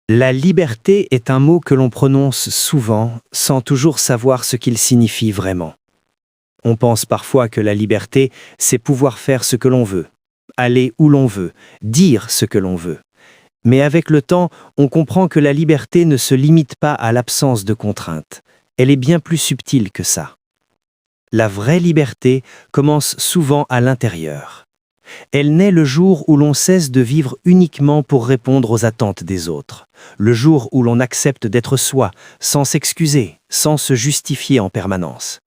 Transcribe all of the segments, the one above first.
La liberté est un mot que l'on prononce souvent sans toujours savoir ce qu'il signifie vraiment. On pense parfois que la liberté, c'est pouvoir faire ce que l'on veut, aller où l'on veut, dire ce que l'on veut. Mais avec le temps, on comprend que la liberté ne se limite pas à l'absence de contraintes. Elle est bien plus subtile que ça. La vraie liberté commence souvent à l'intérieur. Elle naît le jour où l'on cesse de vivre uniquement pour répondre aux attentes des autres, le jour où l'on accepte d'être soi, sans s'excuser, sans se justifier en permanence.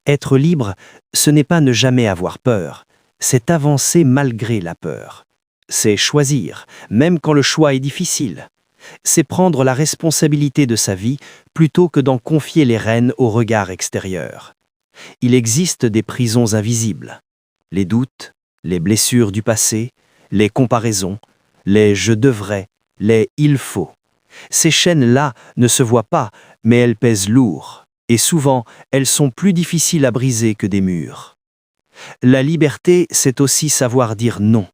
Être libre, ce n'est pas ne jamais avoir peur, c'est avancer malgré la peur. C'est choisir, même quand le choix est difficile. C'est prendre la responsabilité de sa vie plutôt que d'en confier les rênes au regard extérieur. Il existe des prisons invisibles. Les doutes, les blessures du passé, les comparaisons, les « je devrais », les « il faut ». Ces chaînes-là ne se voient pas, mais elles pèsent lourd, et souvent, elles sont plus difficiles à briser que des murs. La liberté, c'est aussi savoir dire non.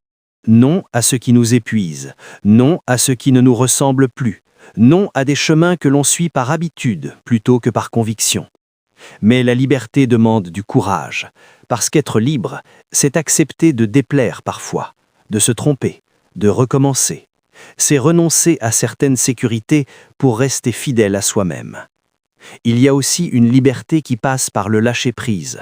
Non à ce qui nous épuise, non à ce qui ne nous ressemble plus, non à des chemins que l'on suit par habitude plutôt que par conviction. Mais la liberté demande du courage, parce qu'être libre, c'est accepter de déplaire parfois, de se tromper, de recommencer. C'est renoncer à certaines sécurités pour rester fidèle à soi-même. Il y a aussi une liberté qui passe par le lâcher-prise.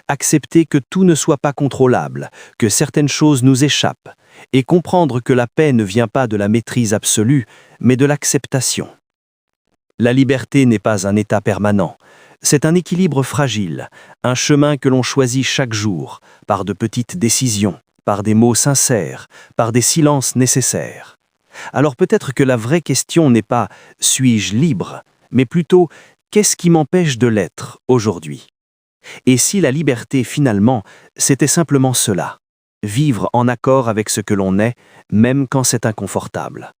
Accepter que tout ne soit pas contrôlable, que certaines choses nous échappent, et comprendre que la paix ne vient pas de la maîtrise absolue, mais de l'acceptation. La liberté n'est pas un état permanent. C'est un équilibre fragile, un chemin que l'on choisit chaque jour, par de petites décisions, par des mots sincères, par des silences nécessaires. Alors peut-être que la vraie question n'est pas « suis-je libre ?», mais plutôt « qu'est-ce qui m'empêche de l'être aujourd'hui ?» Et si la liberté, finalement, c'était simplement cela, vivre en accord avec ce que l'on est, même quand c'est inconfortable.